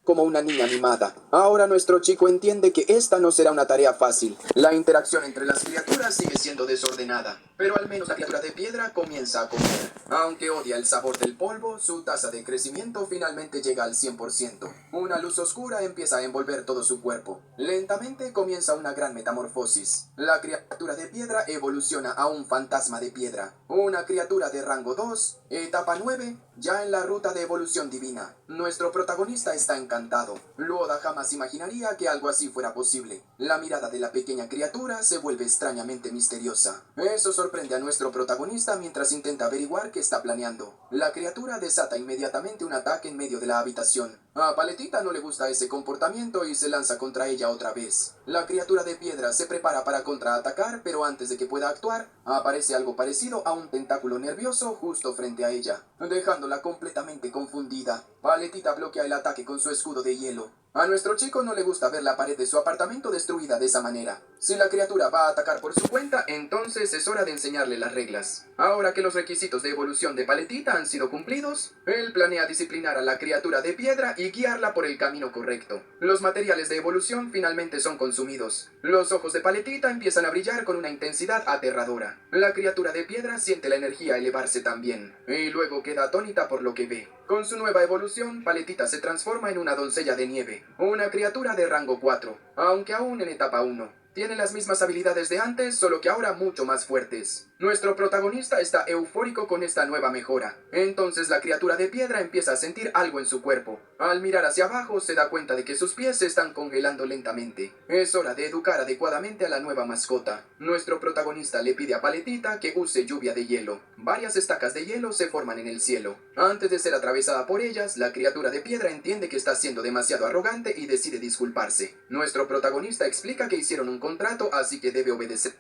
Como una niña mimada. Ahora nuestro chico entiende que esta no será una tarea fácil. La interacción entre las criaturas sigue siendo desordenada, pero al menos la criatura de piedra comienza a comer. Aunque odia el sabor del polvo, su tasa de crecimiento finalmente llega al 100%. Una luz oscura empieza a envolver todo su cuerpo. Lentamente comienza una gran metamorfosis. La criatura de piedra evoluciona a un fantasma de piedra. Una criatura de rango 2, etapa 9, ya en la ruta de evolución divina. Nuestro protagonista está encantado. Luoda jamás imaginaría que algo así fuera posible. La mirada de la pequeña criatura se vuelve extrañamente misteriosa. Eso sorprende a nuestro protagonista mientras intenta averiguar qué está planeando. La criatura desata inmediatamente un ataque en medio de la habitación. A Paletita no le gusta ese comportamiento y se lanza contra ella otra vez. La criatura de piedra se prepara para contraatacar, pero antes de que pueda actuar, aparece algo parecido a un tentáculo nervioso justo frente a ella, dejándola completamente confundida. Paletita bloquea el ataque con su escudo de hielo. A nuestro chico no le gusta ver la pared de su apartamento destruida de esa manera. Si la criatura va a atacar por su cuenta, entonces es hora de enseñarle las reglas. Ahora que los requisitos de evolución de Paletita han sido cumplidos, él planea disciplinar a la criatura de piedra y guiarla por el camino correcto. Los materiales de evolución finalmente son consumidos. Los ojos de Paletita empiezan a brillar con una intensidad aterradora. La criatura de piedra siente la energía elevarse también, y luego queda atónita por lo que ve. Con su nueva evolución, Paletita se transforma en una doncella de nieve, una criatura de rango 4, aunque aún en etapa 1. Tiene las mismas habilidades de antes, solo que ahora mucho más fuertes. Nuestro protagonista está eufórico con esta nueva mejora. Entonces la criatura de piedra empieza a sentir algo en su cuerpo. Al mirar hacia abajo se da cuenta de que sus pies se están congelando lentamente. Es hora de educar adecuadamente a la nueva mascota. Nuestro protagonista le pide a Paletita que use lluvia de hielo. Varias estacas de hielo se forman en el cielo. Antes de ser atravesada por ellas, la criatura de piedra entiende que está siendo demasiado arrogante y decide disculparse. Nuestro protagonista explica que hicieron un contrato, así que debe obedecer.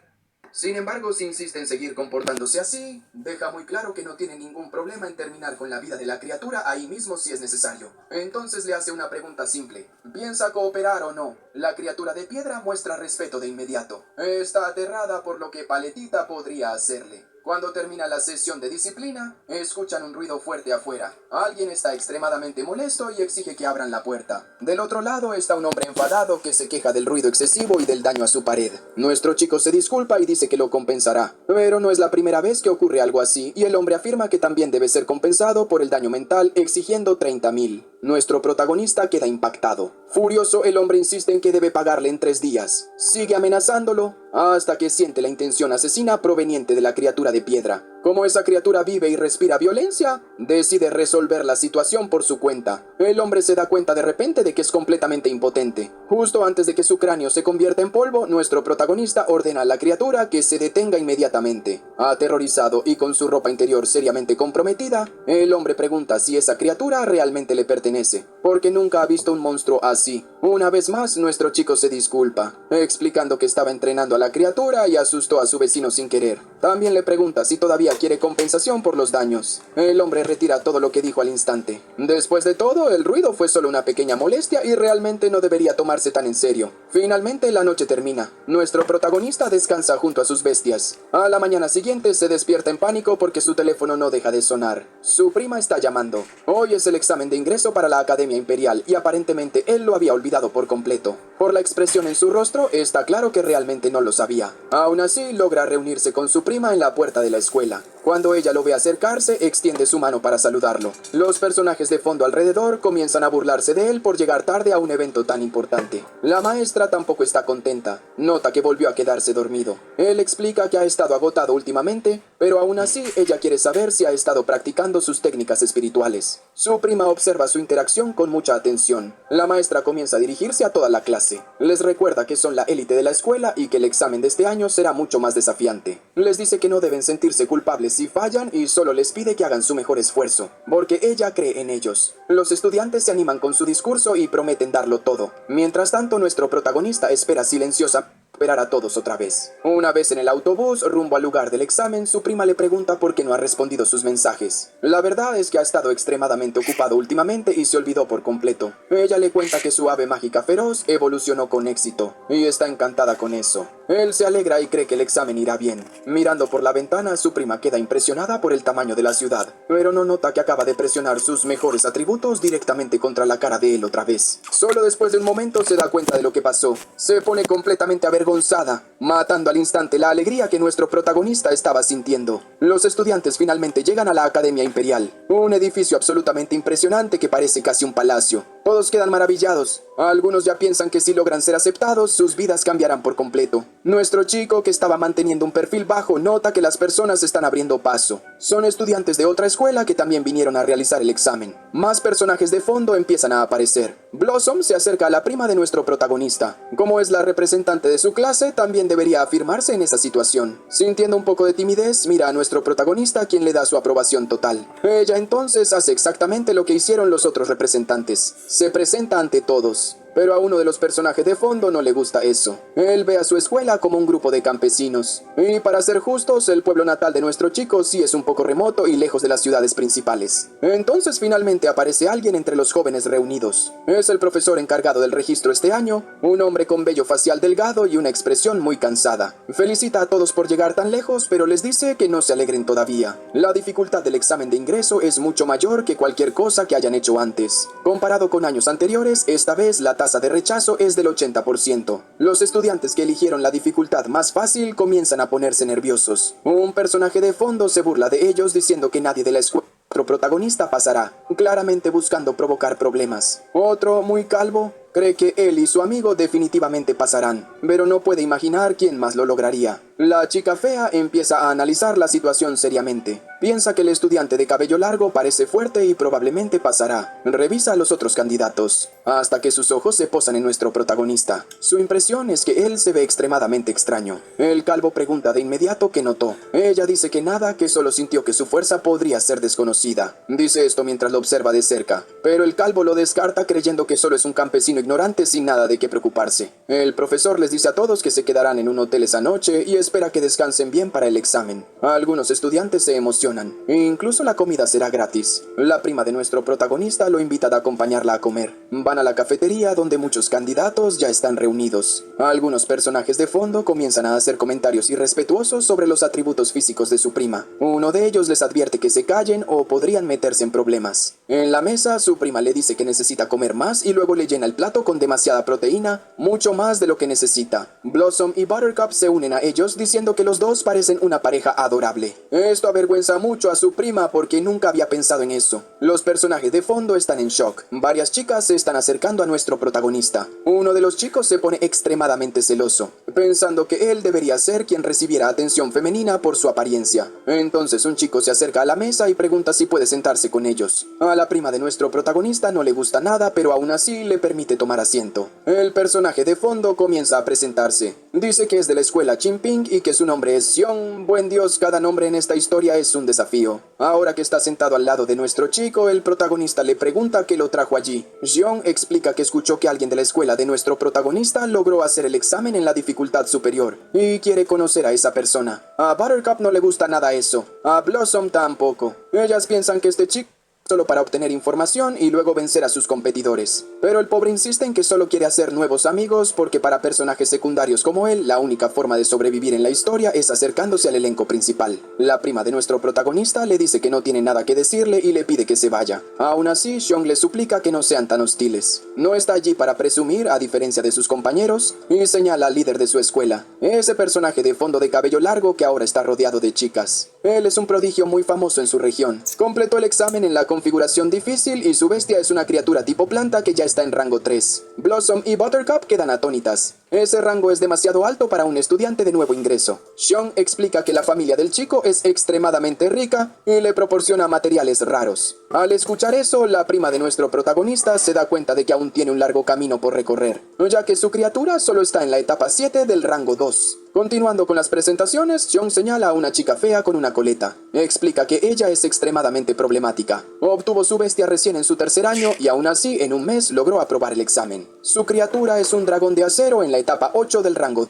Sin embargo, si insiste en seguir comportándose así, deja muy claro que no tiene ningún problema en terminar con la vida de la criatura ahí mismo si es necesario. Entonces le hace una pregunta simple. ¿Piensa cooperar o no? La criatura de piedra muestra respeto de inmediato. Está aterrada por lo que Paletita podría hacerle. Cuando termina la sesión de disciplina, escuchan un ruido fuerte afuera. Alguien está extremadamente molesto y exige que abran la puerta. Del otro lado está un hombre enfadado que se queja del ruido excesivo y del daño a su pared. Nuestro chico se disculpa y dice que lo compensará. Pero no es la primera vez que ocurre algo así, y el hombre afirma que también debe ser compensado por el daño mental, exigiendo 30.000. Nuestro protagonista queda impactado. Furioso, el hombre insiste en que debe pagarle en 3 días. Sigue amenazándolo hasta que siente la intención asesina proveniente de la criatura de piedra. Como esa criatura vive y respira violencia, decide resolver la situación por su cuenta. El hombre se da cuenta de repente de que es completamente impotente. Justo antes de que su cráneo se convierta en polvo, nuestro protagonista ordena a la criatura que se detenga inmediatamente. Aterrorizado y con su ropa interior seriamente comprometida, el hombre pregunta si esa criatura realmente le pertenece, porque nunca ha visto un monstruo así. Una vez más, nuestro chico se disculpa, explicando que estaba entrenando a la criatura y asustó a su vecino sin querer. También le pregunta si todavía quiere compensación por los daños. El hombre retira todo lo que dijo al instante. Después de todo, el ruido fue solo una pequeña molestia y realmente no debería tomarse tan en serio. Finalmente, la noche termina. Nuestro protagonista descansa junto a sus bestias. A la mañana siguiente se despierta en pánico porque su teléfono no deja de sonar. Su prima está llamando. Hoy es el examen de ingreso para la Academia Imperial y aparentemente él lo había olvidado por completo. Por la expresión en su rostro, está claro que realmente no lo sabía. Aún así, logra reunirse con su prima en la puerta de la escuela. Cuando ella lo ve acercarse, extiende su mano para saludarlo. Los personajes de fondo alrededor comienzan a burlarse de él por llegar tarde a un evento tan importante. La maestra tampoco está contenta. Nota que volvió a quedarse dormido. Él explica que ha estado agotado últimamente, pero aún así ella quiere saber si ha estado practicando sus técnicas espirituales. Su prima observa su interacción con mucha atención. La maestra comienza a dirigirse a toda la clase. Les recuerda que son la élite de la escuela y que el examen de este año será mucho más desafiante. Les dice que no deben sentirse culpables si fallan y solo les pide que hagan su mejor esfuerzo, porque ella cree en ellos. Los estudiantes se animan con su discurso y prometen darlo todo. Mientras tanto, nuestro protagonista espera silenciosa. esperar a todos otra vez. Una vez en el autobús, rumbo al lugar del examen, su prima le pregunta por qué no ha respondido sus mensajes. La verdad es que ha estado extremadamente ocupado últimamente y se olvidó por completo. Ella le cuenta que su ave mágica feroz evolucionó con éxito y está encantada con eso. Él se alegra y cree que el examen irá bien. Mirando por la ventana, su prima queda impresionada por el tamaño de la ciudad, pero no nota que acaba de presionar sus mejores atributos directamente contra la cara de él otra vez. Solo después de un momento se da cuenta de lo que pasó. Se pone completamente avergonzada, matando al instante la alegría que nuestro protagonista estaba sintiendo. Los estudiantes finalmente llegan a la Academia Imperial, un edificio absolutamente impresionante que parece casi un palacio. Todos quedan maravillados. Algunos ya piensan que si logran ser aceptados, sus vidas cambiarán por completo. Nuestro chico, que estaba manteniendo un perfil bajo, nota que las personas están abriendo paso. Son estudiantes de otra escuela que también vinieron a realizar el examen. Más personajes de fondo empiezan a aparecer. Blossom se acerca a la prima de nuestro protagonista. Como es la representante de su clase, también debería afirmarse en esa situación. Sintiendo un poco de timidez, mira a nuestro protagonista, quien le da su aprobación total. Ella entonces hace exactamente lo que hicieron los otros representantes. Se presenta ante todos. Pero a uno de los personajes de fondo no le gusta eso. Él ve a su escuela como un grupo de campesinos. Y para ser justos, el pueblo natal de nuestro chico sí es un poco remoto y lejos de las ciudades principales. Entonces finalmente aparece alguien entre los jóvenes reunidos. Es el profesor encargado del registro este año, un hombre con vello facial delgado y una expresión muy cansada. Felicita a todos por llegar tan lejos, pero les dice que no se alegren todavía. La dificultad del examen de ingreso es mucho mayor que cualquier cosa que hayan hecho antes. Comparado con años anteriores, esta vez la tasa de rechazo es del 80%. Los estudiantes que eligieron la dificultad más fácil comienzan a ponerse nerviosos. Un personaje de fondo se burla de ellos diciendo que nadie de la escuela, otro protagonista, pasará, claramente buscando provocar problemas. Otro, muy calvo, cree que él y su amigo definitivamente pasarán, pero no puede imaginar quién más lo lograría. La chica fea empieza a analizar la situación seriamente. Piensa que el estudiante de cabello largo parece fuerte y probablemente pasará. Revisa a los otros candidatos, hasta que sus ojos se posan en nuestro protagonista. Su impresión es que él se ve extremadamente extraño. El calvo pregunta de inmediato qué notó. Ella dice que nada, que solo sintió que su fuerza podría ser desconocida. Dice esto mientras lo observa de cerca, pero el calvo lo descarta creyendo que solo es un campesino ignorante sin nada de qué preocuparse. El profesor les dice a todos que se quedarán en un hotel esa noche y espera que descansen bien para el examen. Algunos estudiantes se emocionan. Incluso la comida será gratis. La prima de nuestro protagonista lo invita a acompañarla a comer. Van a la cafetería donde muchos candidatos ya están reunidos. Algunos personajes de fondo comienzan a hacer comentarios irrespetuosos sobre los atributos físicos de su prima. Uno de ellos les advierte que se callen o podrían meterse en problemas. En la mesa, su prima le dice que necesita comer más y luego le llena el plato con demasiada proteína, mucho más de lo que necesita. Blossom y Buttercup se unen a ellos diciendo que los dos parecen una pareja adorable. Esto avergüenza mucho a su prima porque nunca había pensado en eso. Los personajes de fondo están en shock. Varias chicas se están acercando a nuestro protagonista. Uno de los chicos se pone extremadamente celoso, pensando que él debería ser quien recibiera atención femenina por su apariencia. Entonces un chico se acerca a la mesa y pregunta si puede sentarse con ellos. A la prima de nuestro protagonista no le gusta nada, pero aún así le permite tomar asiento. El personaje de fondo comienza a presentarse. Dice que es de la escuela Chimping y que su nombre es Xion. Buen Dios, cada nombre en esta historia es un desafío. Ahora que está sentado al lado de nuestro chico, el protagonista le pregunta qué lo trajo allí. Xion explica que escuchó que alguien de la escuela de nuestro protagonista logró hacer el examen en la dificultad superior y quiere conocer a esa persona. A Buttercup no le gusta nada eso. A Blossom tampoco. Ellas piensan que este chico solo para obtener información y luego vencer a sus competidores. Pero el pobre insiste en que solo quiere hacer nuevos amigos porque para personajes secundarios como él, la única forma de sobrevivir en la historia es acercándose al elenco principal. La prima de nuestro protagonista le dice que no tiene nada que decirle y le pide que se vaya. Aún así, Xiong le suplica que no sean tan hostiles. No está allí para presumir, a diferencia de sus compañeros, y señala al líder de su escuela, ese personaje de fondo de cabello largo que ahora está rodeado de chicas. Él es un prodigio muy famoso en su región. Completó el examen en la configuración difícil y su bestia es una criatura tipo planta que ya está en rango 3. Blossom y Buttercup quedan atónitas. Ese rango es demasiado alto para un estudiante de nuevo ingreso. Xiong explica que la familia del chico es extremadamente rica y le proporciona materiales raros. Al escuchar eso, la prima de nuestro protagonista se da cuenta de que aún tiene un largo camino por recorrer, ya que su criatura solo está en la etapa 7 del rango 2. Continuando con las presentaciones, Xiong señala a una chica fea con una coleta. Explica que ella es extremadamente problemática. Obtuvo su bestia recién en su tercer año y aún así en un mes logró aprobar el examen. Su criatura es un dragón de acero en la etapa 8 del rango.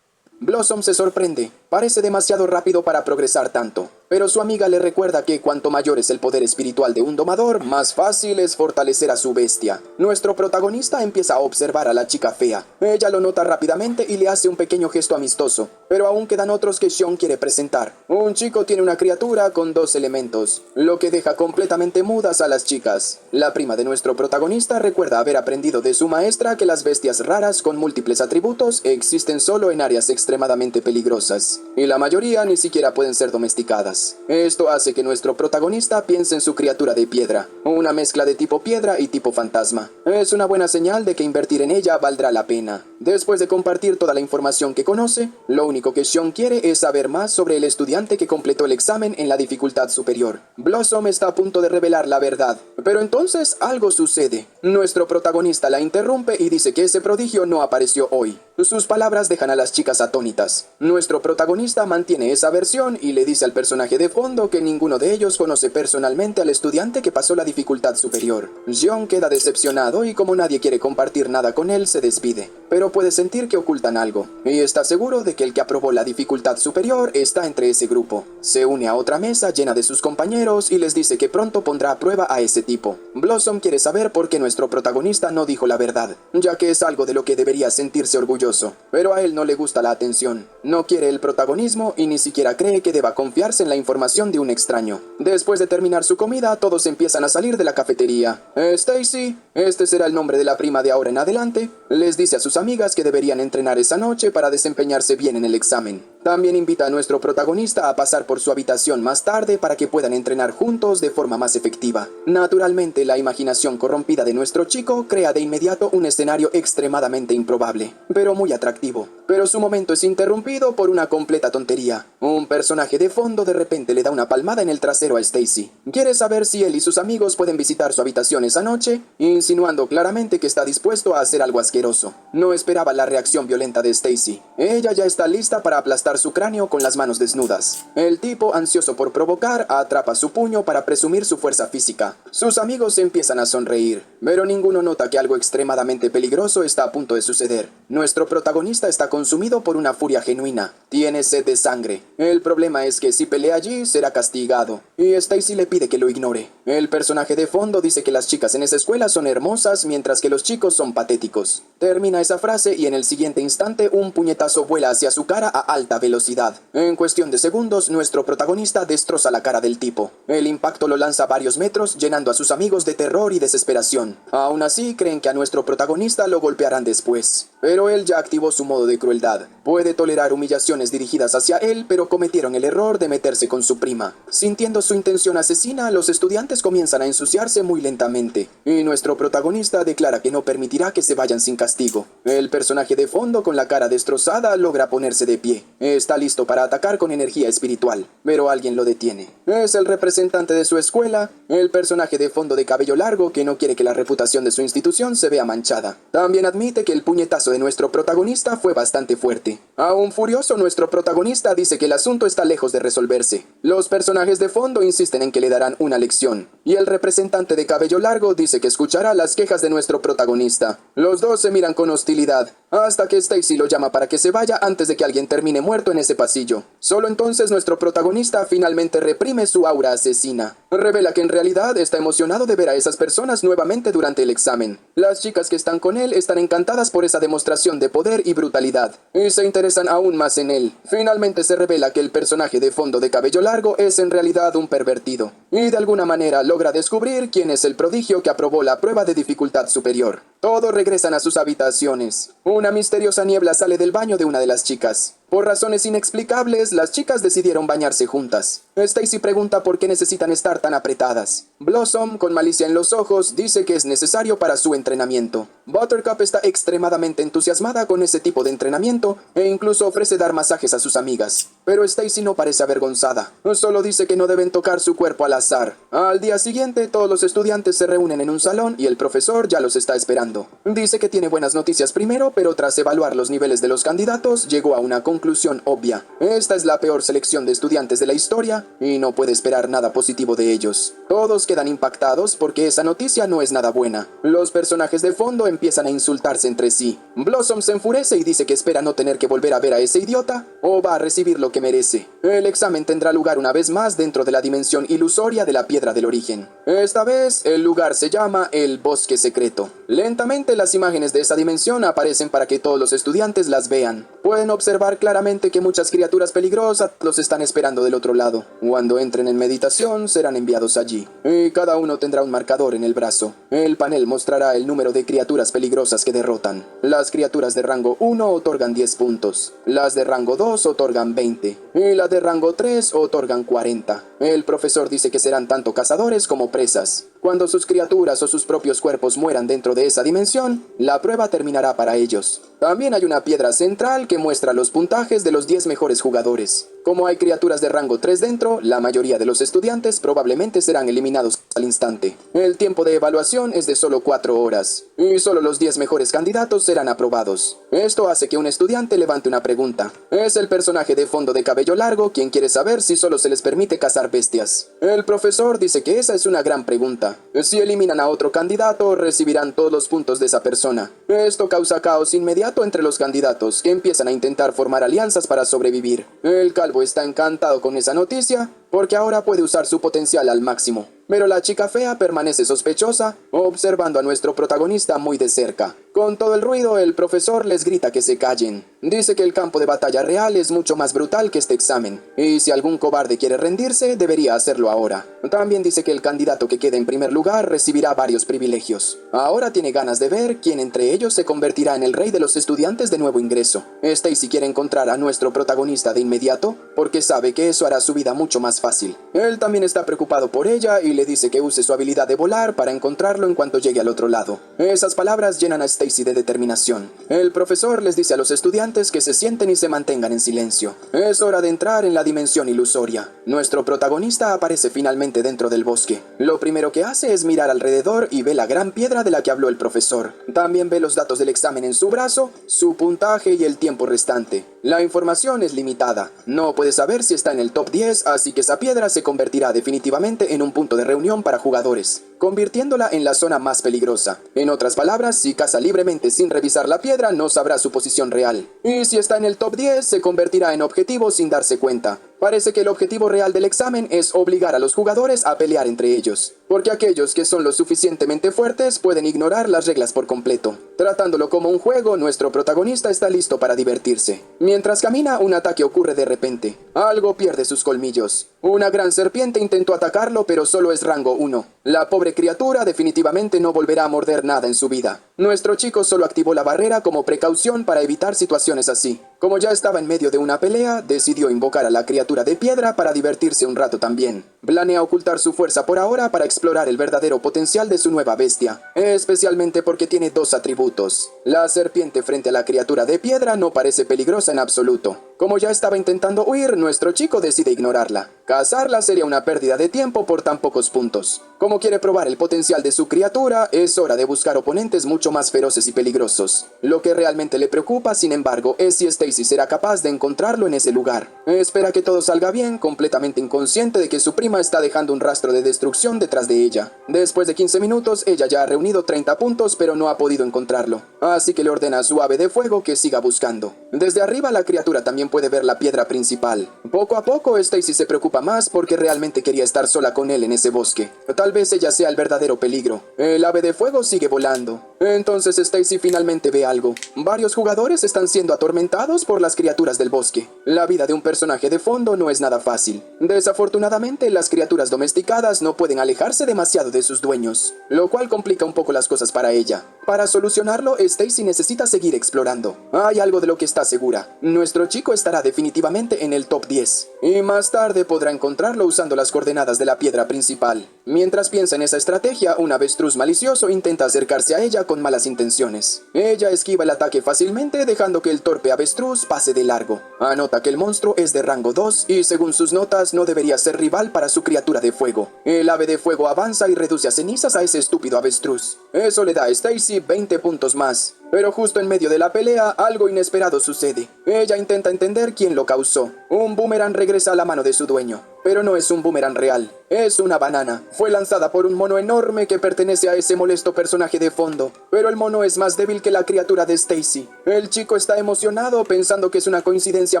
Blossom se sorprende. Parece demasiado rápido para progresar tanto. Pero su amiga le recuerda que cuanto mayor es el poder espiritual de un domador, más fácil es fortalecer a su bestia. Nuestro protagonista empieza a observar a la chica fea. Ella lo nota rápidamente y le hace un pequeño gesto amistoso. Pero aún quedan otros que Xion quiere presentar. Un chico tiene una criatura con 2 elementos, lo que deja completamente mudas a las chicas. La prima de nuestro protagonista recuerda haber aprendido de su maestra que las bestias raras con múltiples atributos existen solo en áreas extremadamente peligrosas, y la mayoría ni siquiera pueden ser domesticadas. Esto hace que nuestro protagonista piense en su criatura de piedra, una mezcla de tipo piedra y tipo fantasma. Es una buena señal de que invertir en ella valdrá la pena. Después de compartir toda la información que conoce, lo único que Xion quiere es saber más sobre el estudiante que completó el examen en la dificultad superior. Blossom está a punto de revelar la verdad, pero entonces algo sucede. Nuestro protagonista la interrumpe y dice que ese prodigio no apareció hoy. Sus palabras dejan a las chicas atónitas. Nuestro protagonista mantiene esa versión y le dice al personaje de fondo que ninguno de ellos conoce personalmente al estudiante que pasó la dificultad superior. Xion queda decepcionado y como nadie quiere compartir nada con él, se despide. Pero puede sentir que ocultan algo, y está seguro de que el que aprobó la dificultad superior está entre ese grupo. Se une a otra mesa llena de sus compañeros y les dice que pronto pondrá a prueba a ese tipo. Blossom quiere saber por qué nuestro protagonista no dijo la verdad, ya que es algo de lo que debería sentirse orgulloso. Pero a él no le gusta la atención, no quiere el protagonismo y ni siquiera cree que deba confiarse en la información de un extraño. Después de terminar su comida, todos empiezan a salir de la cafetería. Stacy, este será el nombre de la prima de ahora en adelante, les dice a sus amigas que deberían entrenar esa noche para desempeñarse bien en el examen. También invita a nuestro protagonista a pasar por su habitación más tarde para que puedan entrenar juntos de forma más efectiva. Naturalmente, la imaginación corrompida de nuestro chico crea de inmediato un escenario extremadamente improbable, pero muy atractivo. Pero su momento es interrumpido por una completa tontería. Un personaje de fondo de repente le da una palmada en el trasero a Stacy. Quiere saber si él y sus amigos pueden visitar su habitación esa noche, insinuando claramente que está dispuesto a hacer algo asqueroso. No esperaba la reacción violenta de Stacy. Ella ya está lista para aplastar su cráneo con las manos desnudas. El tipo, ansioso por provocar, atrapa su puño para presumir su fuerza física. Sus amigos empiezan a sonreír, pero ninguno nota que algo extremadamente peligroso está a punto de suceder. Nuestro protagonista está consumido por una furia genuina. Tiene sed de sangre. El problema es que si pelea allí, será castigado. Y Stacy le pide que lo ignore. El personaje de fondo dice que las chicas en esa escuela son hermosas, mientras que los chicos son patéticos. Termina esa frase y en el siguiente instante un puñetazo vuela hacia su cara a alta velocidad. En cuestión de segundos, nuestro protagonista destroza la cara del tipo. El impacto lo lanza a varios metros, llenando a sus amigos de terror y desesperación. Aún así, creen que a nuestro protagonista lo golpearán después. Pero él ya activó su modo de crueldad. Puede tolerar humillaciones dirigidas hacia él, pero cometieron el error de meterse con su prima. Sintiendo su intención asesina, los estudiantes comienzan a ensuciarse muy lentamente. Y nuestro protagonista declara que no permitirá que se vayan sin castigo. El personaje de fondo, con la cara destrozada, logra ponerse de pie. Está listo para atacar con energía espiritual, pero alguien lo detiene. Es el representante de su escuela, el personaje de fondo de cabello largo que no quiere que la reputación de su institución se vea manchada. También admite que el puñetazo de nuestro protagonista fue bastante fuerte. Aún furioso, nuestro protagonista dice que el asunto está lejos de resolverse. Los personajes de fondo insisten en que le darán una lección, y el representante de cabello largo dice que escuchará las quejas de nuestro protagonista. Los dos se miran con hostilidad, hasta que Stacy lo llama para que se vaya antes de que alguien termine muerto en ese pasillo. Solo entonces nuestro protagonista finalmente reprime su aura asesina. Revela que en realidad está emocionado de ver a esas personas nuevamente durante el examen. Las chicas que están con él están encantadas por esa demostración de poder y brutalidad, y se interesan aún más en él. Finalmente se revela que el personaje de fondo de cabello largo es en realidad un pervertido, y de alguna manera logra descubrir quién es el prodigio que aprobó la prueba de dificultad superior. Todos regresan a sus habitaciones. Una misteriosa niebla sale del baño de una de las chicas. Por razones inexplicables, las chicas decidieron bañarse juntas. Stacy pregunta por qué necesitan estar tan apretadas. Blossom, con malicia en los ojos, dice que es necesario para su entrenamiento. Buttercup está extremadamente entusiasmada con ese tipo de entrenamiento e incluso ofrece dar masajes a sus amigas. Pero Stacy no parece avergonzada. Solo dice que no deben tocar su cuerpo al azar. Al día siguiente, todos los estudiantes se reúnen en un salón y el profesor ya los está esperando. Dice que tiene buenas noticias primero, pero tras evaluar los niveles de los candidatos, llegó a una conclusión conclusión obvia. Esta es la peor selección de estudiantes de la historia y no puede esperar nada positivo de ellos. Todos quedan impactados porque esa noticia no es nada buena. Los personajes de fondo empiezan a insultarse entre sí. Blossom se enfurece y dice que espera no tener que volver a ver a ese idiota o va a recibir lo que merece. El examen tendrá lugar una vez más dentro de la dimensión ilusoria de la piedra del origen. Esta vez el lugar se llama el Bosque Secreto. Lentamente las imágenes de esa dimensión aparecen para que todos los estudiantes las vean. Pueden observar claramente que muchas criaturas peligrosas los están esperando del otro lado. Cuando entren en meditación serán enviados allí. Y cada uno tendrá un marcador en el brazo. El panel mostrará el número de criaturas peligrosas que derrotan. Las criaturas de rango 1 otorgan 10 puntos. Las de rango 2 otorgan 20. Y las de rango 3 otorgan 40. El profesor dice que serán tanto cazadores como presas. Cuando sus criaturas o sus propios cuerpos mueran dentro de esa dimensión, la prueba terminará para ellos. También hay una piedra central que muestra los puntajes de los 10 mejores jugadores. Como hay criaturas de rango 3 dentro, la mayoría de los estudiantes probablemente serán eliminados al instante. El tiempo de evaluación es de solo 4 horas, y solo los 10 mejores candidatos serán aprobados. Esto hace que un estudiante levante una pregunta. Es el personaje de fondo de cabello largo quien quiere saber si solo se les permite cazar bestias. El profesor dice que esa es una gran pregunta. Si eliminan a otro candidato, recibirán todos los puntos de esa persona. Esto causa caos inmediato entre los candidatos, que empiezan a intentar formar alianzas para sobrevivir. El calvo está encantado con esa noticia, porque ahora puede usar su potencial al máximo. Pero la chica fea permanece sospechosa, observando a nuestro protagonista muy de cerca. Con todo el ruido, el profesor les grita que se callen. Dice que el campo de batalla real es mucho más brutal que este examen, y si algún cobarde quiere rendirse, debería hacerlo ahora. También dice que el candidato que quede en primer lugar recibirá varios privilegios. Ahora tiene ganas de ver quién entre ellos se convertirá en el rey de los estudiantes de nuevo ingreso. Stacy quiere encontrar a nuestro protagonista de inmediato, porque sabe que eso hará su vida mucho más fácil. Él también está preocupado por ella y le dice que use su habilidad de volar para encontrarlo en cuanto llegue al otro lado. Esas palabras llenan a Stacy de determinación. El profesor les dice a los estudiantes que se sienten y se mantengan en silencio. Es hora de entrar en la dimensión ilusoria. Nuestro protagonista aparece finalmente dentro del bosque. Lo primero que hace es mirar alrededor y ve la gran piedra de la que habló el profesor. También ve los datos del examen en su brazo, su puntaje y el tiempo restante. La información es limitada. No puede saber si está en el top 10, así que esa piedra se convertirá definitivamente en un punto de reunión para jugadores, convirtiéndola en la zona más peligrosa. En otras palabras, si caza libremente sin revisar la piedra, no sabrá su posición real. Y si está en el top 10, se convertirá en objetivo sin darse cuenta. Parece que el objetivo real del examen es obligar a los jugadores a pelear entre ellos, porque aquellos que son lo suficientemente fuertes pueden ignorar las reglas por completo. Tratándolo como un juego, nuestro protagonista está listo para divertirse. Mientras camina, un ataque ocurre de repente. Algo pierde sus colmillos. Una gran serpiente intentó atacarlo, pero solo es rango 1. La pobre criatura definitivamente no volverá a morder nada en su vida. Nuestro chico solo activó la barrera como precaución para evitar situaciones así. Como ya estaba en medio de una pelea, decidió invocar a la criatura de piedra para divertirse un rato también. Planea ocultar su fuerza por ahora para explorar el verdadero potencial de su nueva bestia, especialmente porque tiene 2 atributos. La serpiente frente a la criatura de piedra no parece peligrosa en absoluto. Como ya estaba intentando huir, nuestro chico decide ignorarla. Cazarla sería una pérdida de tiempo por tan pocos puntos. Como quiere probar el potencial de su criatura, es hora de buscar oponentes mucho más feroces y peligrosos. Lo que realmente le preocupa, sin embargo, es si Stacy será capaz de encontrarlo en ese lugar. Espera que todo salga bien, completamente inconsciente de que su prima está dejando un rastro de destrucción detrás de ella. Después de 15 minutos, ella ya ha reunido 30 puntos, pero no ha podido encontrarlo. Así que le ordena a su ave de fuego que siga buscando. Desde arriba, la criatura también puede ver la piedra principal. Poco a poco, Stacy se preocupa más porque realmente quería estar sola con él en ese bosque. Tal vez ella sea el verdadero peligro. El ave de fuego sigue volando. Entonces Stacy finalmente ve algo. Varios jugadores están siendo atormentados por las criaturas del bosque. La vida de un personaje de fondo no es nada fácil. Desafortunadamente, las criaturas domesticadas no pueden alejarse demasiado de sus dueños, lo cual complica un poco las cosas para ella. Para solucionarlo, Stacy necesita seguir explorando. Hay algo de lo que está segura. Nuestro chico estará definitivamente en el top 10. Y más tarde podrá encontrarlo usando las coordenadas de la piedra principal. Mientras piensa en esa estrategia, un avestruz malicioso intenta acercarse a ella con malas intenciones. Ella esquiva el ataque fácilmente, dejando que el torpe avestruz pase de largo. Anota que el monstruo es de rango 2 y según sus notas no debería ser rival para su criatura de fuego. El ave de fuego avanza y reduce a cenizas a ese estúpido avestruz. Eso le da a Stacy 20 puntos más. Pero justo en medio de la pelea, algo inesperado sucede. Ella intenta entender quién lo causó. Un boomerang regresa a la mano de su dueño. Pero no es un boomerang real, es una banana. Fue lanzada por un mono enorme que pertenece a ese molesto personaje de fondo. Pero el mono es más débil que la criatura de Stacy. El chico está emocionado pensando que es una coincidencia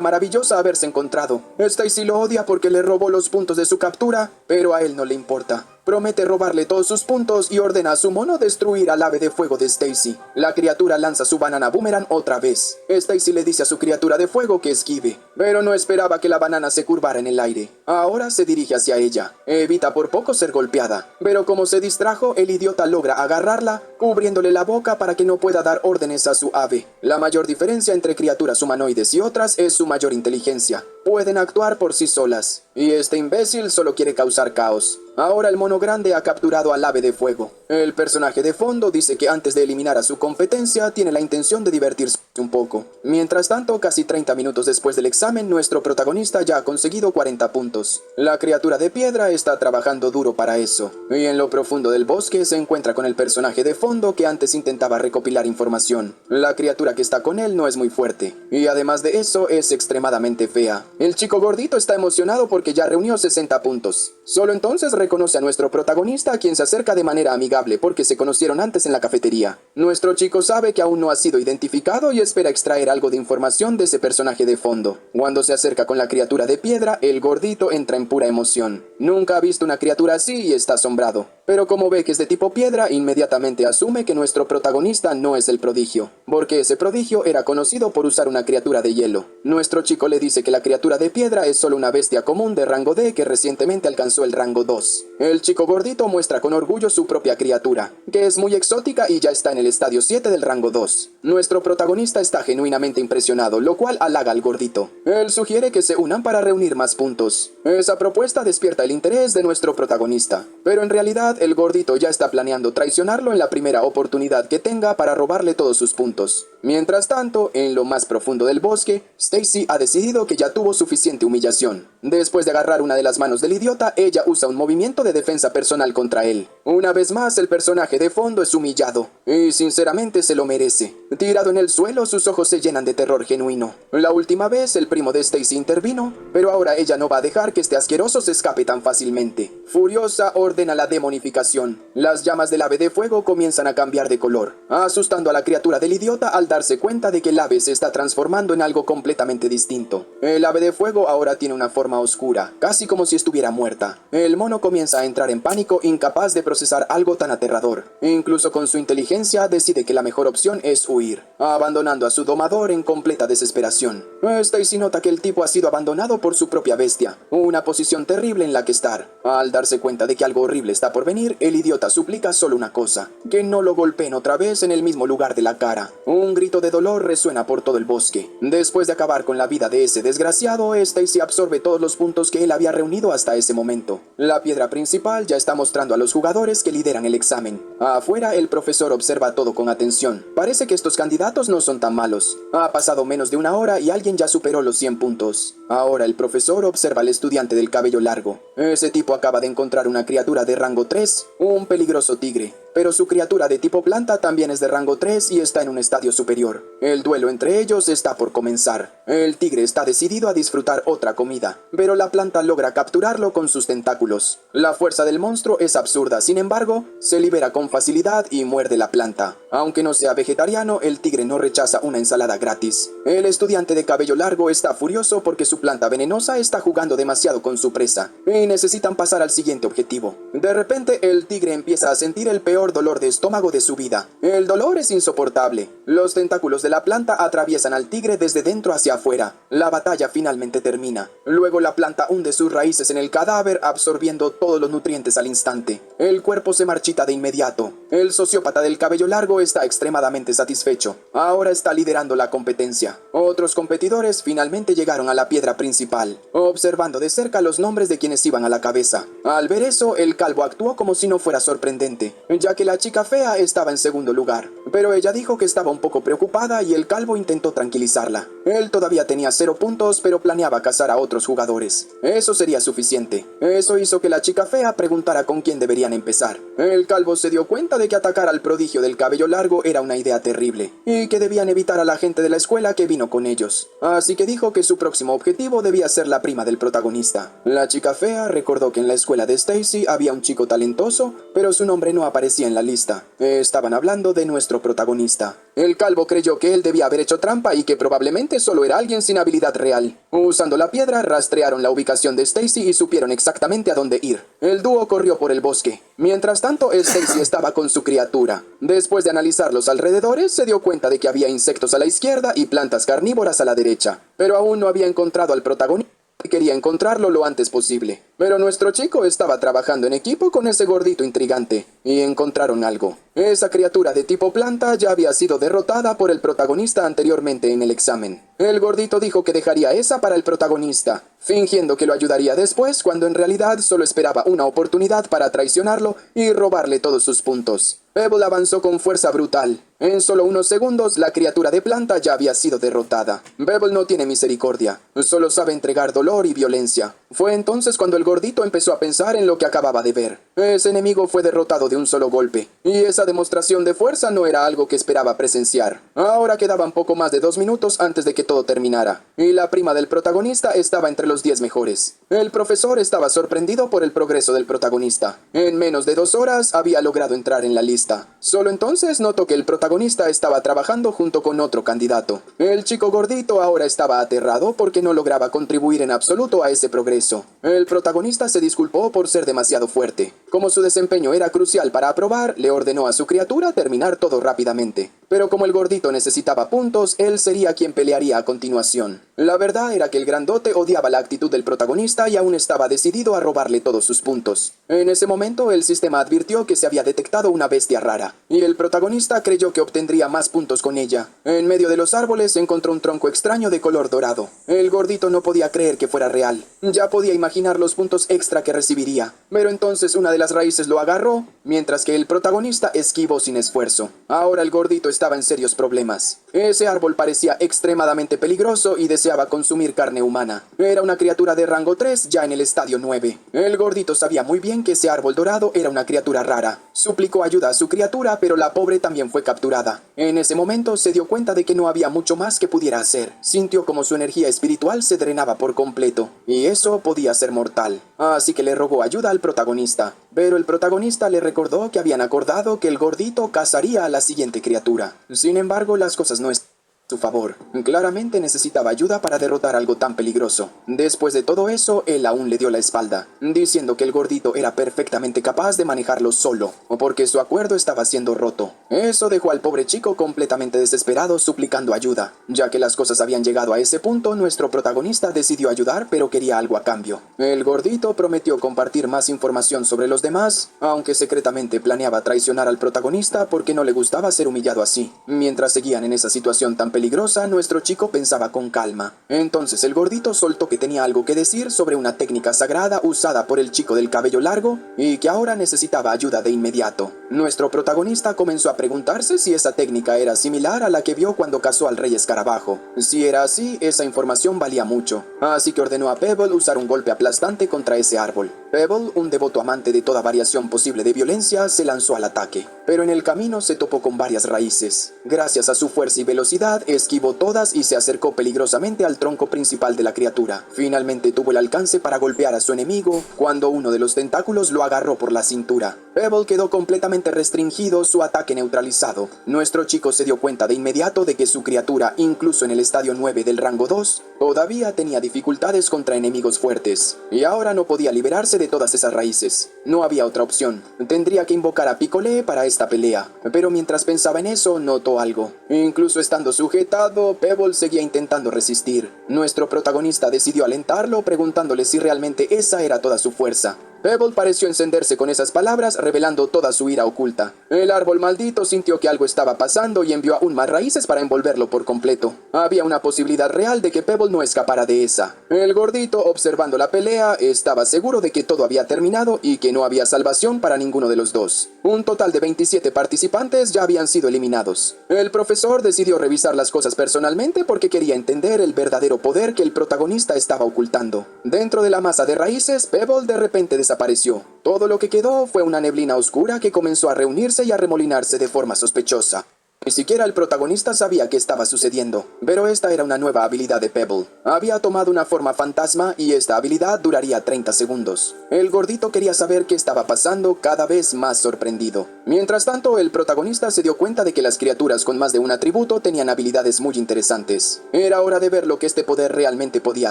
maravillosa haberse encontrado. Stacy lo odia porque le robó los puntos de su captura, pero a él no le importa. Promete robarle todos sus puntos y ordena a su mono destruir al ave de fuego de Stacy. La criatura lanza su banana boomerang otra vez. Stacy le dice a su criatura de fuego que esquive, pero no esperaba que la banana se curvara en el aire. Ahora se dirige hacia ella. Evita por poco ser golpeada, pero como se distrajo, el idiota logra agarrarla, cubriéndole la boca para que no pueda dar órdenes a su ave. La mayor diferencia entre criaturas humanoides y otras es su mayor inteligencia. Pueden actuar por sí solas, y este imbécil solo quiere causar caos. Ahora el mono grande ha capturado al ave de fuego. El personaje de fondo dice que antes de eliminar a su competencia tiene la intención de divertirse un poco. Mientras tanto, casi 30 minutos después del examen, nuestro protagonista ya ha conseguido 40 puntos. La criatura de piedra está trabajando duro para eso. Y en lo profundo del bosque se encuentra con el personaje de fondo que antes intentaba recopilar información. La criatura que está con él no es muy fuerte. Y además de eso, es extremadamente fea. El chico gordito está emocionado porque ya reunió 60 puntos. Solo entonces reconoce a nuestro protagonista, quien se acerca de manera amigable porque se conocieron antes en la cafetería. Nuestro chico sabe que aún no ha sido identificado y espera extraer algo de información de ese personaje de fondo. Cuando se acerca con la criatura de piedra, el gordito entra en pura emoción. Nunca ha visto una criatura así y está asombrado. Pero como ve que es de tipo piedra, inmediatamente asume que nuestro protagonista no es el prodigio, porque ese prodigio era conocido por usar una criatura de hielo. Nuestro chico le dice que la criatura de piedra es solo una bestia común de rango D que recientemente alcanzó el rango 2. El chico gordito muestra con orgullo su propia criatura, que es muy exótica y ya está en el estadio 7 del rango 2. Nuestro protagonista está genuinamente impresionado, lo cual halaga al gordito. Él sugiere que se unan para reunir más puntos. Esa propuesta despierta el interés de nuestro protagonista, pero en realidad el gordito ya está planeando traicionarlo en la primera oportunidad que tenga para robarle todos sus puntos. Mientras tanto, en lo más profundo del bosque, Stacy ha decidido que ya tuvo suficiente humillación. Después de agarrar una de las manos del idiota, ella usa un movimiento de defensa personal contra él. Una vez más, el personaje de fondo es humillado, y sinceramente se lo merece. Tirado en el suelo, sus ojos se llenan de terror genuino. La última vez, el primo de Stacy intervino, pero ahora ella no va a dejar que este asqueroso se escape tan fácilmente. Furiosa, ordena la demonificación. Las llamas del ave de fuego comienzan a cambiar de color, asustando a la criatura del idiota al darse cuenta de que el ave se está transformando en algo completamente distinto. El ave de fuego ahora tiene una forma oscura, casi como si estuviera muerta. El mono comienza a entrar en pánico, incapaz de procesar algo tan aterrador. Incluso con su inteligencia decide que la mejor opción es huir, abandonando a su domador en completa desesperación. Stacy nota que el tipo ha sido abandonado por su propia bestia, una posición terrible en la que estar. Al darse cuenta de que algo horrible está por venir, el idiota suplica solo una cosa: que no lo golpeen otra vez en el mismo lugar de la cara. Un grito de dolor resuena por todo el bosque. Después de acabar con la vida de ese desgraciado, Stacy absorbe todos los puntos que él había reunido hasta ese momento. La piedra principal ya está mostrando a los jugadores que lideran el examen. Afuera, el profesor observa todo con atención. Parece que estos candidatos no son tan malos. Ha pasado menos de una hora y alguien ya superó los 100 puntos. Ahora el profesor observa al estudiante del cabello largo. Ese tipo acaba de encontrar una criatura de rango 3, un peligroso tigre. Pero su criatura de tipo planta también es de rango 3 y está en un estadio superior. El duelo entre ellos está por comenzar. El tigre está decidido a disfrutar otra comida, pero la planta logra capturarlo con sus tentáculos. La fuerza del monstruo es absurda, sin embargo, se libera con facilidad y muerde la planta. Aunque no sea vegetariano, el tigre no rechaza una ensalada gratis. El estudiante de cabello largo está furioso porque su planta venenosa está jugando demasiado con su presa y necesitan pasar al siguiente objetivo. De repente, el tigre empieza a sentir el peor dolor de estómago de su vida. El dolor es insoportable. Los tentáculos de la planta atraviesan al tigre desde dentro hacia afuera. La batalla finalmente termina. Luego la planta hunde sus raíces en el cadáver, absorbiendo todos los nutrientes al instante. El cuerpo se marchita de inmediato. El sociópata del cabello largo está extremadamente satisfecho. Ahora está liderando la competencia. Otros competidores finalmente llegaron a la piedra principal, observando de cerca los nombres de quienes iban a la cabeza. Al ver eso, el calvo actuó como si no fuera sorprendente, ya que la chica fea estaba en segundo lugar. Pero ella dijo que estaba un poco preocupada y el calvo intentó tranquilizarla. Él todavía tenía 0 puntos, pero planeaba cazar a otros jugadores. Eso sería suficiente. Eso hizo que la chica fea preguntara con quién deberían empezar. El calvo se dio cuenta de que atacar al prodigio del cabello largo era una idea terrible, y que debían evitar a la gente de la escuela que vino con ellos. Así que dijo que su próximo objetivo debía ser la prima del protagonista. La chica fea recordó que en la escuela de Stacy había un chico talentoso, pero su nombre no aparecía en la lista. Estaban hablando de nuestro protagonista. El calvo creyó que él debía haber hecho trampa y que probablemente solo era alguien sin habilidad real. Usando la piedra, rastrearon la ubicación de Stacy y supieron exactamente a dónde ir. El dúo corrió por el bosque. Mientras tanto, Stacy estaba con su criatura. Después de analizar los alrededores, se dio cuenta de que había insectos a la izquierda y plantas carnívoras a la derecha. Pero aún no había encontrado al protagonista. Quería encontrarlo lo antes posible. Pero nuestro chico estaba trabajando en equipo con ese gordito intrigante, y encontraron algo. Esa criatura de tipo planta ya había sido derrotada por el protagonista anteriormente en el examen. El gordito dijo que dejaría esa para el protagonista, fingiendo que lo ayudaría después, cuando en realidad solo esperaba una oportunidad para traicionarlo y robarle todos sus puntos. Pebble avanzó con fuerza brutal. En solo unos segundos, la criatura de planta ya había sido derrotada. Pebble no tiene misericordia, solo sabe entregar dolor y violencia. Fue entonces cuando el gordito empezó a pensar en lo que acababa de ver. Ese enemigo fue derrotado de un solo golpe, y esa demostración de fuerza no era algo que esperaba presenciar. Ahora quedaban poco más de 2 minutos antes de que todo terminara, y la prima del protagonista estaba entre los 10 mejores. El profesor estaba sorprendido por el progreso del protagonista. En menos de 2 horas había logrado entrar en la lista. Solo entonces notó que el protagonista estaba trabajando junto con otro candidato. El chico gordito ahora estaba aterrado porque no lograba contribuir en absoluto a ese progreso. El protagonista se disculpó por ser demasiado fuerte. Como su desempeño era crucial para aprobar, le ordenó a su criatura terminar todo rápidamente. Pero como el gordito necesitaba puntos, él sería quien pelearía a continuación. La verdad era que el grandote odiaba la actitud del protagonista y aún estaba decidido a robarle todos sus puntos. En ese momento, el sistema advirtió que se había detectado una bestia rara, y el protagonista creyó que obtendría más puntos con ella. En medio de los árboles encontró un tronco extraño de color dorado. El gordito no podía creer que fuera real. Ya podía imaginar los puntos extra que recibiría, pero entonces una de las raíces lo agarró, mientras que el protagonista esquivó sin esfuerzo. Ahora el gordito estaba en serios problemas. Ese árbol parecía extremadamente peligroso y deseaba consumir carne humana. Era una criatura de rango 3 ya en el estadio 9. El gordito sabía muy bien que ese árbol dorado era una criatura rara. Suplicó ayuda a su criatura, pero la pobre también fue capturada. En ese momento se dio cuenta de que no había mucho más que pudiera hacer. Sintió como su energía espiritual se drenaba por completo, y eso podía ser mortal. Así que le rogó ayuda al protagonista. Pero el protagonista le recordó que habían acordado que el gordito cazaría a la siguiente criatura. Sin embargo, las cosas no estaban a su favor. Claramente necesitaba ayuda para derrotar algo tan peligroso. Después de todo eso, él aún le dio la espalda, diciendo que el gordito era perfectamente capaz de manejarlo solo, o porque su acuerdo estaba siendo roto. Eso dejó al pobre chico completamente desesperado, suplicando ayuda. Ya que las cosas habían llegado a ese punto, nuestro protagonista decidió ayudar, pero quería algo a cambio. El gordito prometió compartir más información sobre los demás, aunque secretamente planeaba traicionar al protagonista porque no le gustaba ser humillado así. Mientras seguían en esa situación tan peligrosa, nuestro chico pensaba con calma. Entonces el gordito soltó que tenía algo que decir sobre una técnica sagrada usada por el chico del cabello largo y que ahora necesitaba ayuda de inmediato. Nuestro protagonista comenzó a preguntarse si esa técnica era similar a la que vio cuando cazó al rey escarabajo. Si era así, esa información valía mucho. Así que ordenó a Pebble usar un golpe aplastante contra ese árbol. Pebble, un devoto amante de toda variación posible de violencia, se lanzó al ataque. Pero en el camino se topó con varias raíces. Gracias a su fuerza y velocidad, esquivó todas y se acercó peligrosamente al tronco principal de la criatura. Finalmente tuvo el alcance para golpear a su enemigo cuando uno de los tentáculos lo agarró por la cintura. Pebble quedó completamente restringido, su ataque neutralizado. Nuestro chico se dio cuenta de inmediato de que su criatura, incluso en el estadio 9 del rango 2, todavía tenía dificultades contra enemigos fuertes. Y ahora no podía liberarse de todas esas raíces. No había otra opción. Tendría que invocar a Picolé para esta pelea. Pero mientras pensaba en eso, notó algo. Incluso estando sujetado, Pebble seguía intentando resistir. Nuestro protagonista decidió alentarlo, preguntándole si realmente esa era toda su fuerza. Pebble pareció encenderse con esas palabras, revelando toda su ira oculta. El árbol maldito sintió que algo estaba pasando y envió aún más raíces para envolverlo por completo. Había una posibilidad real de que Pebble no escapara de esa. El gordito, observando la pelea, estaba seguro de que todo había terminado y que no había salvación para ninguno de los dos. Un total de 27 participantes ya habían sido eliminados. El profesor decidió revisar las cosas personalmente porque quería entender el verdadero poder que el protagonista estaba ocultando. Dentro de la masa de raíces, Pebble de repente desapareció. Todo lo que quedó fue una neblina oscura que comenzó a reunirse y a remolinarse de forma sospechosa. Ni siquiera el protagonista sabía qué estaba sucediendo, pero esta era una nueva habilidad de Pebble. Había tomado una forma fantasma y esta habilidad duraría 30 segundos. El gordito quería saber qué estaba pasando, cada vez más sorprendido. Mientras tanto, el protagonista se dio cuenta de que las criaturas con más de un atributo tenían habilidades muy interesantes. Era hora de ver lo que este poder realmente podía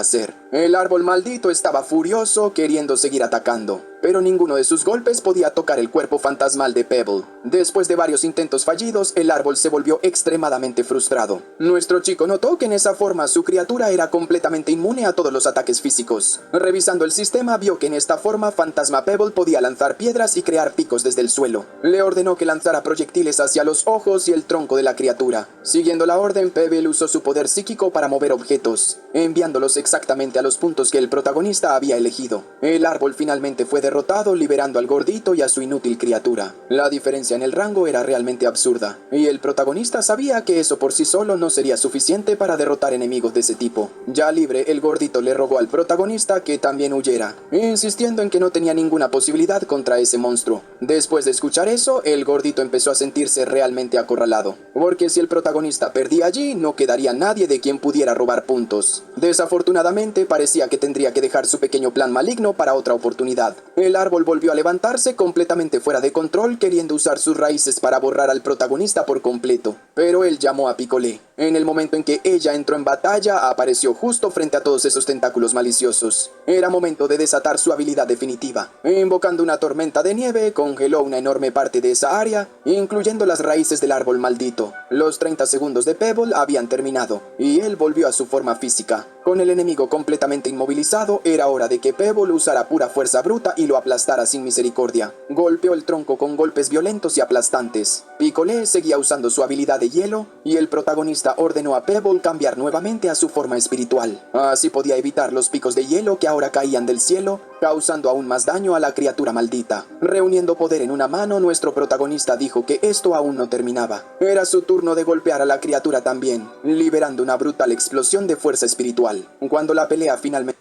hacer. El árbol maldito estaba furioso, queriendo seguir atacando, pero ninguno de sus golpes podía tocar el cuerpo fantasmal de Pebble. Después de varios intentos fallidos, el árbol se volvió extremadamente frustrado. Nuestro chico notó que en esa forma su criatura era completamente inmune a todos los ataques físicos. Revisando el sistema, vio que en esta forma Fantasma Pebble podía lanzar piedras y crear picos desde el suelo. Le ordenó que lanzara proyectiles hacia los ojos y el tronco de la criatura. Siguiendo la orden, Pebble usó su poder psíquico para mover objetos, enviándolos exactamente a los puntos que el protagonista había elegido. El árbol finalmente fue derrotado, liberando al gordito y a su inútil criatura. La diferencia en el rango era realmente absurda, y el protagonista sabía que eso por sí solo no sería suficiente para derrotar enemigos de ese tipo. Ya libre, el gordito le rogó al protagonista que también huyera, insistiendo en que no tenía ninguna posibilidad contra ese monstruo. Después de escuchar eso, el gordito empezó a sentirse realmente acorralado, porque si el protagonista perdía allí, no quedaría nadie de quien pudiera robar puntos. Desafortunadamente, parecía que tendría que dejar su pequeño plan maligno para otra oportunidad. El árbol volvió a levantarse completamente fuera de control, queriendo usar sus raíces para borrar al protagonista por completo. Pero él llamó a Picolé. En el momento en que ella entró en batalla, apareció justo frente a todos esos tentáculos maliciosos. Era momento de desatar su habilidad definitiva. Invocando una tormenta de nieve, congeló una enorme parte de esa área, incluyendo las raíces del árbol maldito. Los 30 segundos de Pebble habían terminado, y él volvió a su forma física. Con el enemigo completamente inmovilizado, era hora de que Pebble usara pura fuerza bruta y lo aplastara sin misericordia. Golpeó el tronco con golpes violentos y aplastantes. Picolé seguía usando su habilidad de hielo, y el protagonista ordenó a Pebble cambiar nuevamente a su forma espiritual. Así podía evitar los picos de hielo que ahora caían del cielo, causando aún más daño a la criatura maldita. Reuniendo poder en una mano, nuestro protagonista dijo que esto aún no terminaba. Era su turno de golpear a la criatura también, liberando una brutal explosión de fuerza espiritual. Cuando la pelea finalmente...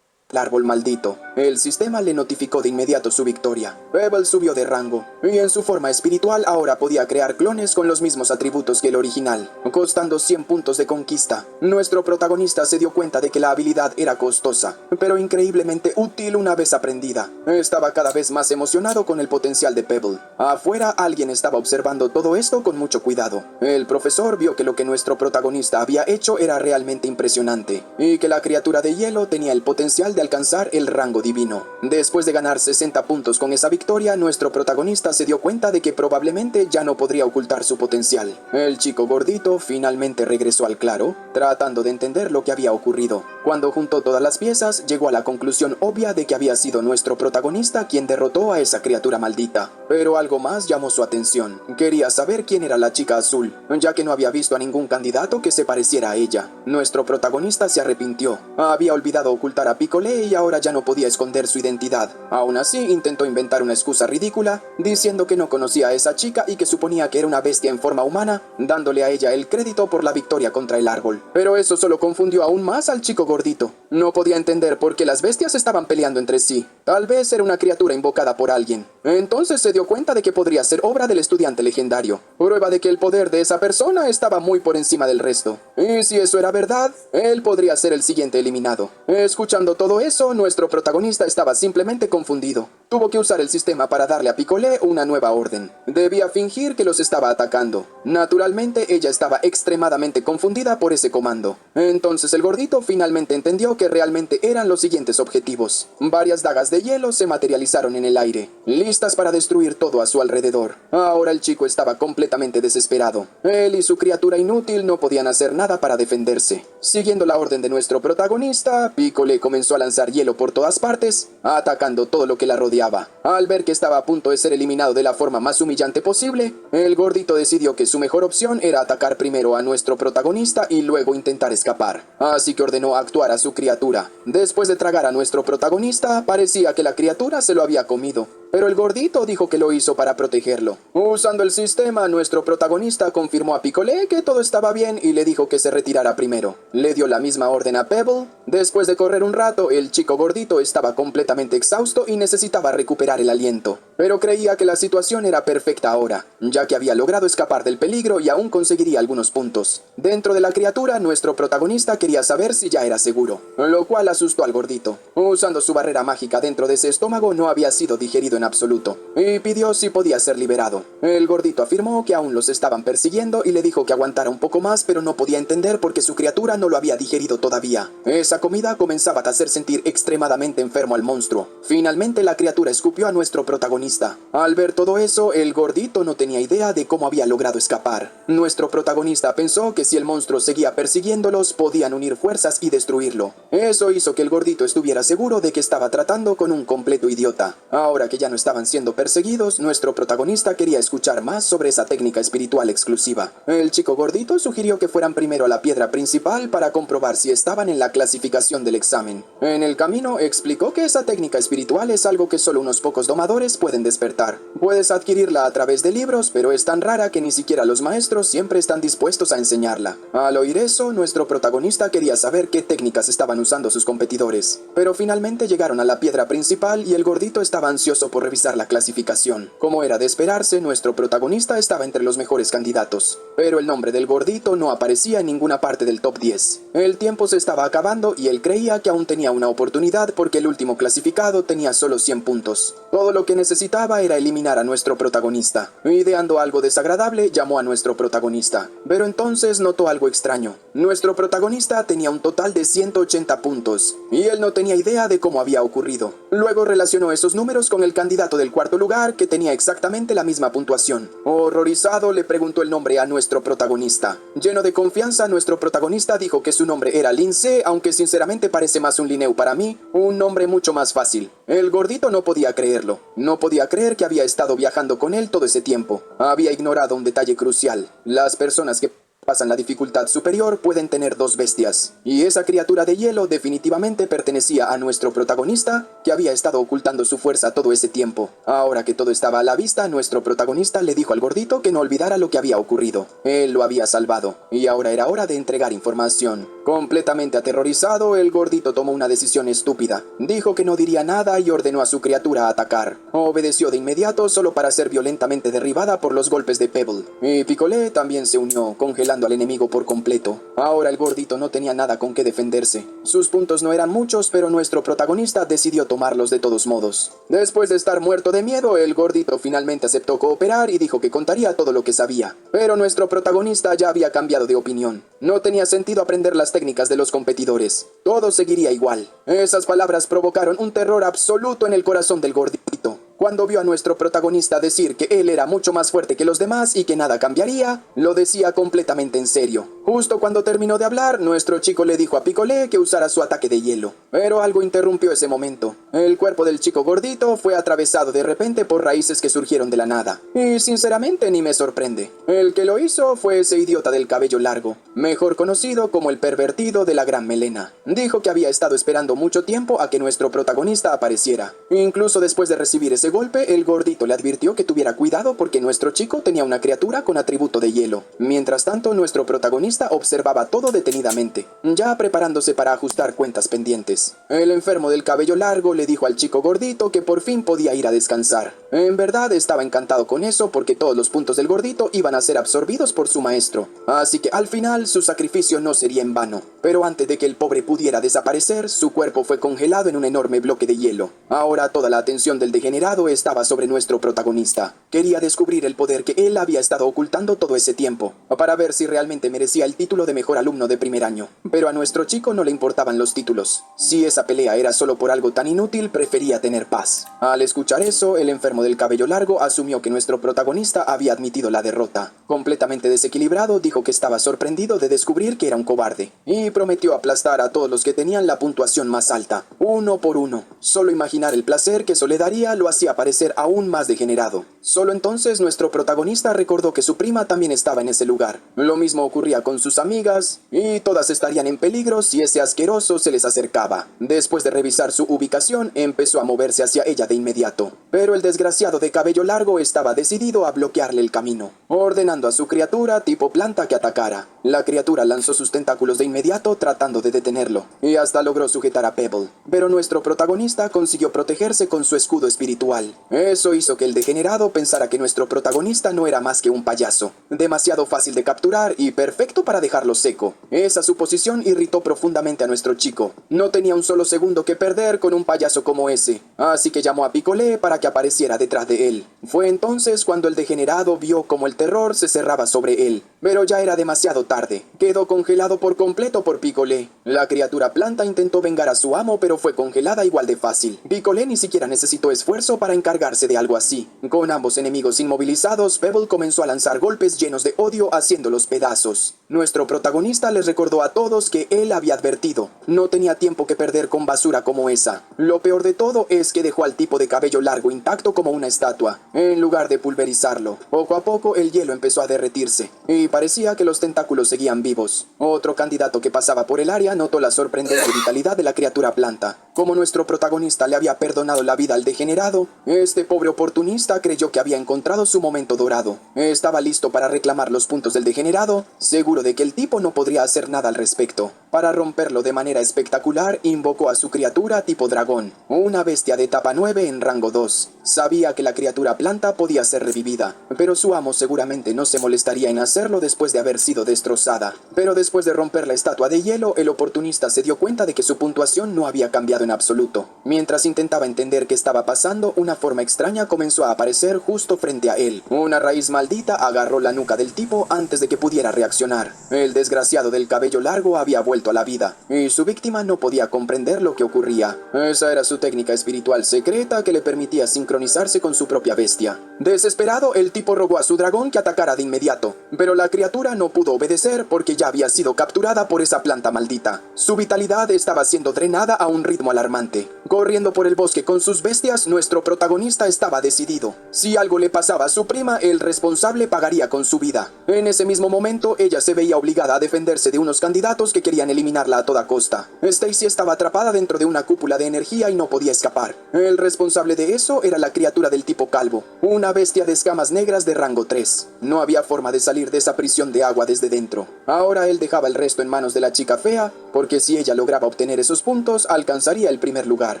El árbol maldito. El sistema le notificó de inmediato su victoria. Pebble subió de rango, y en su forma espiritual ahora podía crear clones con los mismos atributos que el original, costando 100 puntos de conquista. Nuestro protagonista se dio cuenta de que la habilidad era costosa, pero increíblemente útil una vez aprendida. Estaba cada vez más emocionado con el potencial de Pebble. Afuera, alguien estaba observando todo esto con mucho cuidado. El profesor vio que lo que nuestro protagonista había hecho era realmente impresionante, y que la criatura de hielo tenía el potencial de alcanzar el rango divino. Después de ganar 60 puntos con esa victoria, nuestro protagonista se dio cuenta de que probablemente ya no podría ocultar su potencial. El chico gordito finalmente regresó al claro, tratando de entender lo que había ocurrido. Cuando juntó todas las piezas, llegó a la conclusión obvia de que había sido nuestro protagonista quien derrotó a esa criatura maldita. Pero algo más llamó su atención. Quería saber quién era la chica azul, ya que no había visto a ningún candidato que se pareciera a ella. Nuestro protagonista se arrepintió. Había olvidado ocultar a Picolé y ahora ya no podía esconder su identidad. Aún así, intentó inventar una excusa ridícula, diciendo que no conocía a esa chica y que suponía que era una bestia en forma humana, dándole a ella el crédito por la victoria contra el árbol. Pero eso solo confundió aún más al chico gordito. No podía entender por qué las bestias estaban peleando entre sí. Tal vez era una criatura invocada por alguien. Entonces se dio cuenta de que podría ser obra del estudiante legendario, prueba de que el poder de esa persona estaba muy por encima del resto. Y si eso era verdad, él podría ser el siguiente eliminado. Escuchando todo eso, nuestro protagonista estaba simplemente confundido. Tuvo que usar el sistema para darle a Picolé una nueva orden. Debía fingir que los estaba atacando. Naturalmente, ella estaba extremadamente confundida por ese comando. Entonces el gordito finalmente entendió que realmente eran los siguientes objetivos: varias dagas de de hielo se materializaron en el aire, listas para destruir todo a su alrededor. Ahora el chico estaba completamente desesperado. Él y su criatura inútil no podían hacer nada para defenderse. Siguiendo la orden de nuestro protagonista, Piccolo comenzó a lanzar hielo por todas partes, atacando todo lo que la rodeaba. Al ver que estaba a punto de ser eliminado de la forma más humillante posible, el gordito decidió que su mejor opción era atacar primero a nuestro protagonista y luego intentar escapar. Así que ordenó actuar a su criatura. Después de tragar a nuestro protagonista, parecía que la criatura se lo había comido. Pero el gordito dijo que lo hizo para protegerlo. Usando el sistema, nuestro protagonista confirmó a Piccolo que todo estaba bien y le dijo que se retirara primero. Le dio la misma orden a Pebble. Después de correr un rato, el chico gordito estaba completamente exhausto y necesitaba recuperar el aliento. Pero creía que la situación era perfecta ahora, ya que había logrado escapar del peligro y aún conseguiría algunos puntos. Dentro de la criatura, nuestro protagonista quería saber si ya era seguro, lo cual asustó al gordito. Usando su barrera mágica dentro de ese estómago, no había sido digerido en absoluto, y pidió si podía ser liberado. El gordito afirmó que aún los estaban persiguiendo y le dijo que aguantara un poco más, pero no podía entender porque su criatura no lo había digerido todavía. Esa comida comenzaba a hacer sentir extremadamente enfermo al monstruo. Finalmente la criatura escupió a nuestro protagonista. Al ver todo eso, el gordito no tenía idea de cómo había logrado escapar. Nuestro protagonista pensó que si el monstruo seguía persiguiéndolos, podían unir fuerzas y destruirlo. Eso hizo que el gordito estuviera seguro de que estaba tratando con un completo idiota. Ahora que ya no estaban siendo perseguidos, nuestro protagonista quería escuchar más sobre esa técnica espiritual exclusiva. El chico gordito sugirió que fueran primero a la piedra principal para comprobar si estaban en la clasificación del examen. En el camino explicó que esa técnica espiritual es algo que solo unos pocos domadores pueden despertar. Puedes adquirirla a través de libros, pero es tan rara que ni siquiera los maestros siempre están dispuestos a enseñarla. Al oír eso, nuestro protagonista quería saber qué técnicas estaban usando sus competidores. Pero finalmente llegaron a la piedra principal y el gordito estaba ansioso por revisar la clasificación. Como era de esperarse, nuestro protagonista estaba entre los mejores candidatos. Pero el nombre del gordito no aparecía en ninguna parte del top 10. El tiempo se estaba acabando y él creía que aún tenía una oportunidad porque el último clasificado tenía solo 100 puntos. Todo lo que necesitaba era eliminar a nuestro protagonista. Ideando algo desagradable, llamó a nuestro protagonista. Pero entonces notó algo extraño. Nuestro protagonista tenía un total de 180 puntos, y él no tenía idea de cómo había ocurrido. Luego relacionó esos números con el candidato del cuarto lugar, que tenía exactamente la misma puntuación. Horrorizado, le preguntó el nombre a nuestro protagonista. Lleno de confianza, nuestro protagonista dijo que su nombre era Lince, aunque sinceramente parece más un Linneo para mí, un nombre mucho más fácil. El gordito no podía creerlo. No podía creer que había estado viajando con él todo ese tiempo. Había ignorado un detalle crucial. Las personas que pasan la dificultad superior pueden tener dos bestias, y esa criatura de hielo definitivamente pertenecía a nuestro protagonista, que había estado ocultando su fuerza todo ese tiempo. Ahora que todo estaba a la vista, nuestro protagonista le dijo al gordito que no olvidara lo que había ocurrido. Él lo había salvado, y ahora era hora de entregar información. Completamente aterrorizado, el gordito tomó una decisión estúpida. Dijo que no diría nada y ordenó a su criatura atacar. Obedeció de inmediato solo para ser violentamente derribada por los golpes de Pebble. Y Piccolo también se unió, congelando al enemigo por completo. Ahora el gordito no tenía nada con qué defenderse. Sus puntos no eran muchos, pero nuestro protagonista decidió tomarlos de todos modos. Después de estar muerto de miedo, el gordito finalmente aceptó cooperar y dijo que contaría todo lo que sabía. Pero nuestro protagonista ya había cambiado de opinión. No tenía sentido aprender las técnicas de los competidores. Todo seguiría igual. Esas palabras provocaron un terror absoluto en el corazón del gordito. Cuando vio a nuestro protagonista decir que él era mucho más fuerte que los demás y que nada cambiaría, lo decía completamente en serio. Justo cuando terminó de hablar, nuestro chico le dijo a Piccolo que usara su ataque de hielo. Pero algo interrumpió ese momento. El cuerpo del chico gordito fue atravesado de repente por raíces que surgieron de la nada. Y sinceramente ni me sorprende. El que lo hizo fue ese idiota del cabello largo, mejor conocido como el pervertido de la gran melena. Dijo que había estado esperando mucho tiempo a que nuestro protagonista apareciera. Incluso después de recibir ese golpe, el gordito le advirtió que tuviera cuidado porque nuestro chico tenía una criatura con atributo de hielo. Mientras tanto, nuestro protagonista observaba todo detenidamente, ya preparándose para ajustar cuentas pendientes. El enfermo del cabello largo le dijo al chico gordito que por fin podía ir a descansar. En verdad estaba encantado con eso porque todos los puntos del gordito iban a ser absorbidos por su maestro. Así que al final su sacrificio no sería en vano. Pero antes de que el pobre pudiera desaparecer, su cuerpo fue congelado en un enorme bloque de hielo. Ahora toda la atención del degenerado estaba sobre nuestro protagonista. Quería descubrir el poder que él había estado ocultando todo ese tiempo, para ver si realmente merecía el título de mejor alumno de primer año. Pero a nuestro chico no le importaban los títulos. Si esa pelea era solo por algo tan inútil, inútil, prefería tener paz. Al escuchar eso, el enfermo del cabello largo asumió que nuestro protagonista había admitido la derrota. Completamente desequilibrado, dijo que estaba sorprendido de descubrir que era un cobarde, y prometió aplastar a todos los que tenían la puntuación más alta, uno por uno. Solo imaginar el placer que eso le daría lo hacía parecer aún más degenerado. Solo entonces nuestro protagonista recordó que su prima también estaba en ese lugar. Lo mismo ocurría con sus amigas, y todas estarían en peligro si ese asqueroso se les acercaba. Después de revisar su ubicación, empezó a moverse hacia ella de inmediato. Pero el desgraciado de cabello largo estaba decidido a bloquearle el camino, ordenando a su criatura tipo planta que atacara. La criatura lanzó sus tentáculos de inmediato tratando de detenerlo, y hasta logró sujetar a Pebble. Pero nuestro protagonista consiguió protegerse con su escudo espiritual. Eso hizo que el degenerado pensara que nuestro protagonista no era más que un payaso, demasiado fácil de capturar y perfecto para dejarlo seco. Esa suposición irritó profundamente a nuestro chico. No tenía un solo segundo que perder con un payaso como ese, así que llamó a Picolé para que apareciera detrás de él. Fue entonces cuando el degenerado vio cómo el terror se cerraba sobre él, pero ya era demasiado tarde. Quedó congelado por completo por Picolé. La criatura planta intentó vengar a su amo, pero fue congelada igual de fácil. Picolé ni siquiera necesitó esfuerzo para encargarse de algo así. Con ambos enemigos inmovilizados, Pebble comenzó a lanzar golpes llenos de odio haciéndolos pedazos. Nuestro protagonista les recordó a todos que él había advertido. No tenía tiempo que perder con basura como esa. Lo peor de todo es que dejó al tipo de cabello largo intacto como una estatua, en lugar de pulverizarlo. Poco a poco el hielo empezó a derretirse, y parecía que los tentáculos seguían vivos. Otro candidato que pasaba por el área notó la sorprendente vitalidad de la criatura planta. Como nuestro protagonista le había perdonado la vida al degenerado, este pobre oportunista creyó que había encontrado su momento dorado. Estaba listo para reclamar los puntos del degenerado, seguro de que el tipo no podría hacer nada al respecto. Para romperlo de manera espectacular, invocó a su criatura tipo dragón, una bestia de etapa 9 en rango 2. Sabía que la criatura planta podía ser revivida, pero su amo seguramente no se molestaría en hacerlo después de haber sido destrozada. Pero después de romper la estatua de hielo, el oportunista se dio cuenta de que su puntuación no había cambiado en absoluto. Mientras intentaba entender qué estaba pasando, una forma extraña comenzó a aparecer justo frente a él. Una raíz maldita agarró la nuca del tipo antes de que pudiera reaccionar. El desgraciado del cabello largo había vuelto a la vida, y su víctima no podía comprender lo que ocurría. Esa era su técnica espiritual secreta que le permitía sincronizarse con su propia bestia. Desesperado, el tipo rogó a su dragón que atacara de inmediato, pero la criatura no pudo obedecer porque ya había sido capturada por esa planta maldita. Su vitalidad estaba siendo drenada a un ritmo alarmante. Corriendo por el bosque con sus bestias, nuestro protagonista estaba decidido. Si algo le pasaba a su prima, el responsable pagaría con su vida. En ese mismo momento, ella se veía obligada a defenderse de unos candidatos que querían eliminarla a toda costa. Stacy estaba atrapada dentro de una cúpula de energía y no podía escapar. El responsable de eso era la criatura del tipo calvo, una bestia de escamas negras de rango 3. No había forma de salir de esa prisión de agua desde dentro. Ahora él dejaba el resto en manos de la chica fea, porque si ella lograba obtener esos puntos, alcanzaría el primer lugar.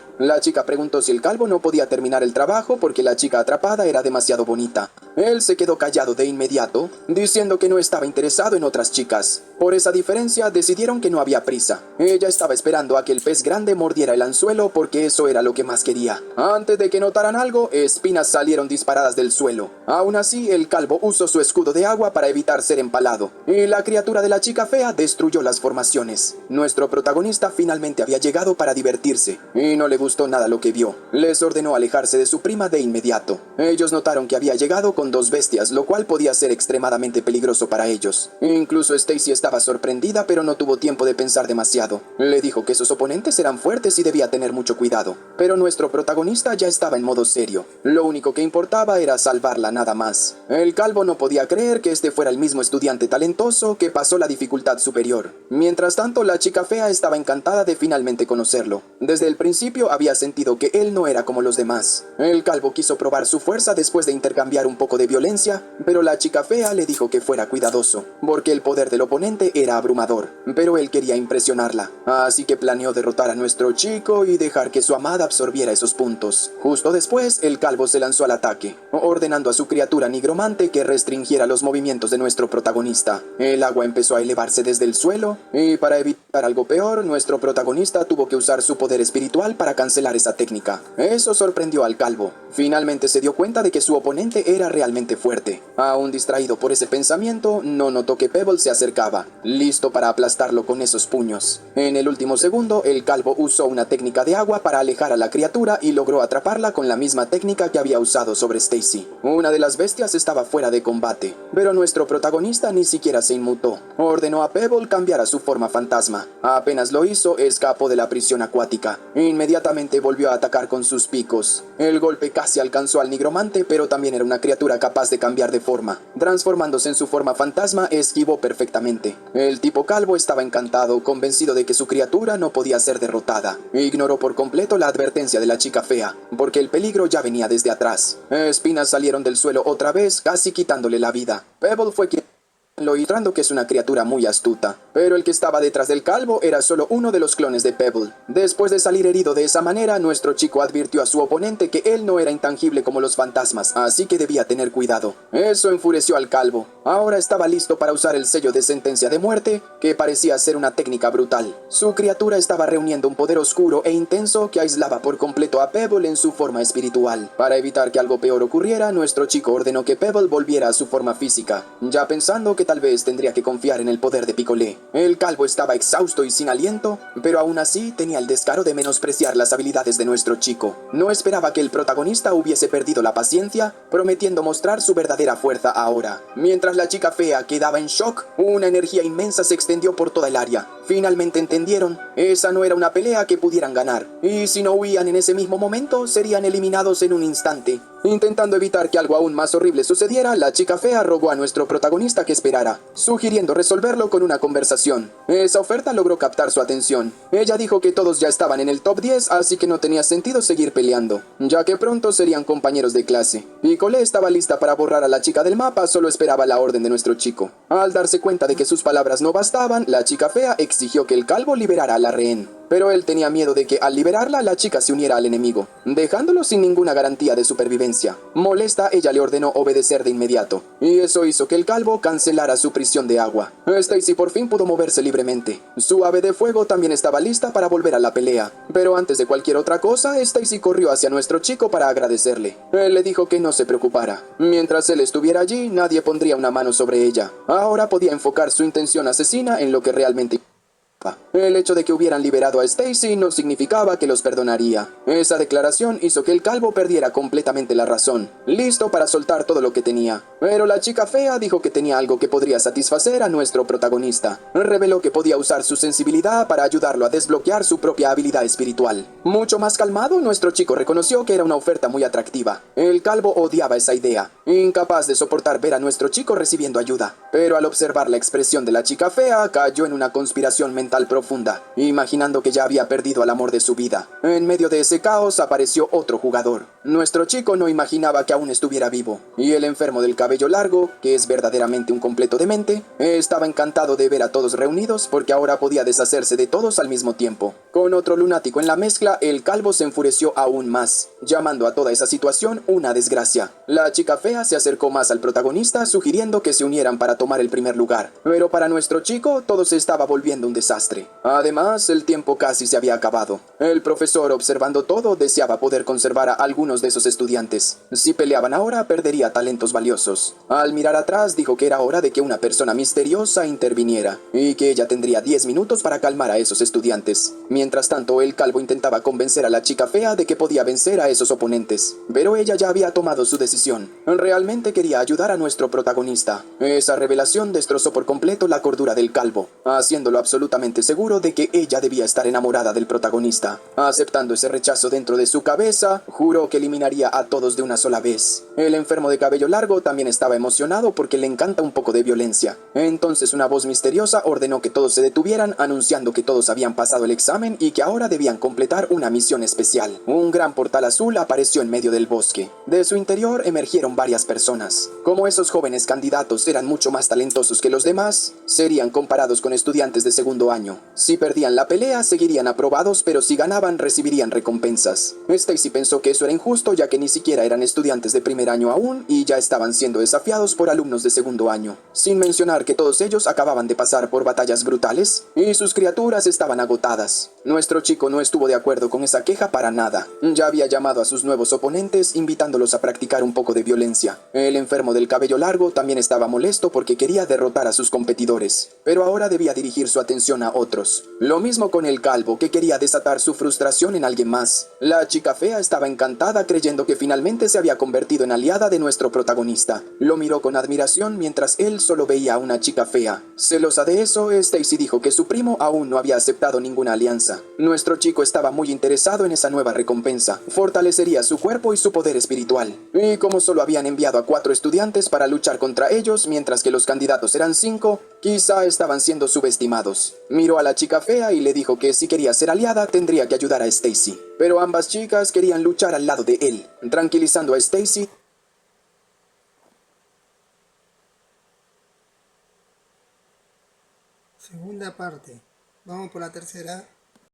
La chica preguntó si el calvo no podía terminar el trabajo porque la chica atrapada era demasiado bonita. Él se quedó callado de inmediato, diciendo que no estaba interesado en otras chicas. Por esa diferencia, decidieron que no había prisa. Ella estaba esperando a que el pez grande mordiera el anzuelo porque eso era lo que más quería. Antes de que notaran algo, espinas salieron disparadas del suelo. Aún así, el calvo usó su escudo de agua para evitar ser empalado, y la criatura de la chica fea destruyó las formaciones. Nuestro protagonista finalmente había llegado para divertirse, y no le gustó nada lo que vio. Les ordenó alejarse de su prima de inmediato. Ellos notaron que había llegado con dos bestias, lo cual podía ser extremadamente peligroso para ellos. Incluso Stacy estaba sorprendida, pero no tuvo tiempo de pensar demasiado. Le dijo que sus oponentes eran fuertes y debía tener mucho cuidado. Pero nuestro protagonista ya estaba en modo serio. Lo único que importaba era salvarla nada más. El calvo no podía creer que este fuera el mismo estudiante talentoso que pasó la dificultad superior. Mientras tanto, la chica fea estaba encantada de finalmente conocerlo. Desde el principio había sentido que él no era como los demás. El calvo quiso probar su fuerza después de intercambiar un poco de violencia, pero la chica fea le dijo que fuera cuidadoso, porque el poder del oponente era abrumador, pero él quería impresionarla. Así que planeó derrotar a nuestro chico y dejar que su amada absorbiera esos puntos. Justo después, el calvo se lanzó al ataque, ordenando a su criatura nigromante que restringiera los movimientos de nuestro protagonista. El agua empezó a elevarse desde el suelo, y para evitar evitar algo peor, nuestro protagonista tuvo que usar su poder espiritual para cancelar esa técnica. Eso sorprendió al calvo. Finalmente se dio cuenta de que su oponente era realmente fuerte. Aún distraído por ese pensamiento, no notó que Pebble se acercaba, listo para aplastarlo con esos puños. En el último segundo, el calvo usó una técnica de agua para alejar a la criatura y logró atraparla con la misma técnica que había usado sobre Stacy. Una de las bestias estaba fuera de combate, pero nuestro protagonista ni siquiera se inmutó. Ordenó a Pebble cambiar a su forma fantasma. Apenas lo hizo, escapó de la prisión acuática. Inmediatamente volvió a atacar con sus picos. El golpe casi alcanzó al nigromante, pero también era una criatura capaz de cambiar de forma. Transformándose en su forma fantasma, esquivó perfectamente. El tipo calvo estaba encantado, convencido de que su criatura no podía ser derrotada. Ignoró por completo la advertencia de la chica fea, porque el peligro ya venía desde atrás. Espinas salieron del suelo otra vez, casi quitándole la vida. Pebble fue quien lo ilustrando que es una criatura muy astuta, pero el que estaba detrás del calvo era solo uno de los clones de Pebble. Después de salir herido de esa manera, nuestro chico advirtió a su oponente que él no era intangible como los fantasmas, así que debía tener cuidado. Eso enfureció al calvo. Ahora estaba listo para usar el sello de sentencia de muerte, que parecía ser una técnica brutal. Su criatura estaba reuniendo un poder oscuro e intenso que aislaba por completo a Pebble en su forma espiritual. Para evitar que algo peor ocurriera, nuestro chico ordenó que Pebble volviera a su forma física, ya pensando que tal vez tendría que confiar en el poder de Picolé. El calvo estaba exhausto y sin aliento, pero aún así tenía el descaro de menospreciar las habilidades de nuestro chico. No esperaba que el protagonista hubiese perdido la paciencia, prometiendo mostrar su verdadera fuerza ahora. Mientras la chica fea quedaba en shock, una energía inmensa se extendió por toda el área. Finalmente entendieron, esa no era una pelea que pudieran ganar, y si no huían en ese mismo momento, serían eliminados en un instante. Intentando evitar que algo aún más horrible sucediera, la chica fea rogó a nuestro protagonista que esperara, sugiriendo resolverlo con una conversación. Esa oferta logró captar su atención. Ella dijo que todos ya estaban en el top 10, así que no tenía sentido seguir peleando, ya que pronto serían compañeros de clase. Picolé estaba lista para borrar a la chica del mapa, solo esperaba la orden de nuestro chico. Al darse cuenta de que sus palabras no bastaban, la chica fea exigió que el calvo liberara a la rehén. Pero él tenía miedo de que al liberarla la chica se uniera al enemigo, dejándolo sin ninguna garantía de supervivencia. Molesta, ella le ordenó obedecer de inmediato, y eso hizo que el calvo cancelara su prisión de agua. Stacy por fin pudo moverse libremente. Su ave de fuego también estaba lista para volver a la pelea, pero antes de cualquier otra cosa, Stacy corrió hacia nuestro chico para agradecerle. Él le dijo que no se preocupara. Mientras él estuviera allí, nadie pondría una mano sobre ella. Ahora podía enfocar su intención asesina en lo que realmente el hecho de que hubieran liberado a Stacy no significaba que los perdonaría. Esa declaración hizo que el calvo perdiera completamente la razón, listo para soltar todo lo que tenía. Pero la chica fea dijo que tenía algo que podría satisfacer a nuestro protagonista. Reveló que podía usar su sensibilidad para ayudarlo a desbloquear su propia habilidad espiritual. Mucho más calmado, nuestro chico reconoció que era una oferta muy atractiva. El calvo odiaba esa idea, incapaz de soportar ver a nuestro chico recibiendo ayuda. Pero al observar la expresión de la chica fea, cayó en una conspiración mental profunda, imaginando que ya había perdido al amor de su vida. En medio de ese caos apareció otro jugador. Nuestro chico no imaginaba que aún estuviera vivo, y el enfermo del cabello largo, que es verdaderamente un completo demente, estaba encantado de ver a todos reunidos porque ahora podía deshacerse de todos al mismo tiempo. Con otro lunático en la mezcla, el calvo se enfureció aún más, llamando a toda esa situación una desgracia. La chica fea se acercó más al protagonista, sugiriendo que se unieran para tomar el primer lugar, pero para nuestro chico todo se estaba volviendo un desastre. Además, el tiempo casi se había acabado. El profesor, observando todo, deseaba poder conservar a algunos de esos estudiantes. Si peleaban ahora, perdería talentos valiosos. Al mirar atrás, dijo que era hora de que una persona misteriosa interviniera, y que ella tendría 10 minutos para calmar a esos estudiantes. Mientras tanto, el calvo intentaba convencer a la chica fea de que podía vencer a esos oponentes, pero ella ya había tomado su decisión. Realmente quería ayudar a nuestro protagonista. Esa revelación destrozó por completo la cordura del calvo, haciéndolo absolutamente seguro de que ella debía estar enamorada del protagonista. Aceptando ese rechazo dentro de su cabeza, juró que eliminaría a todos de una sola vez. El enfermo de cabello largo también estaba emocionado porque le encanta un poco de violencia. Entonces una voz misteriosa ordenó que todos se detuvieran, anunciando que todos habían pasado el examen y que ahora debían completar una misión especial. Un gran portal azul apareció en medio del bosque. De su interior emergieron varias personas. Como esos jóvenes candidatos eran mucho más talentosos que los demás, serían comparados con estudiantes de segundo año. Si perdían la pelea, seguirían aprobados, pero si ganaban recibirían recompensas. Stacy pensó que eso era injusto ya que ni siquiera eran estudiantes de primer año aún y ya estaban siendo desafiados por alumnos de segundo año. Sin mencionar que todos ellos acababan de pasar por batallas brutales y sus criaturas estaban agotadas. Nuestro chico no estuvo de acuerdo con esa queja para nada. Ya había llamado a sus nuevos oponentes invitándolos a practicar un poco de violencia. El enfermo del cabello largo también estaba molesto porque quería derrotar a sus competidores, pero ahora debía dirigir su atención a otros. Lo mismo con el calvo, que quería desatar su frustración en alguien más. La chica fea estaba encantada creyendo que finalmente se había convertido en aliada de nuestro protagonista. Lo miró con admiración mientras él solo veía a una chica fea. Celosa de eso, Stacy dijo que su primo aún no había aceptado ninguna alianza. Nuestro chico estaba muy interesado en esa nueva recompensa. Fortalecería su cuerpo y su poder espiritual. Y como solo habían enviado a 4 estudiantes para luchar contra ellos, mientras que los candidatos eran 5, quizá estaban siendo subestimados. Miró a la chica fea y le dijo que si quería ser aliada tendría que ayudar a Stacy. Pero ambas chicas querían luchar al lado de él. Tranquilizando a Stacy, Segunda parte. Vamos por la tercera.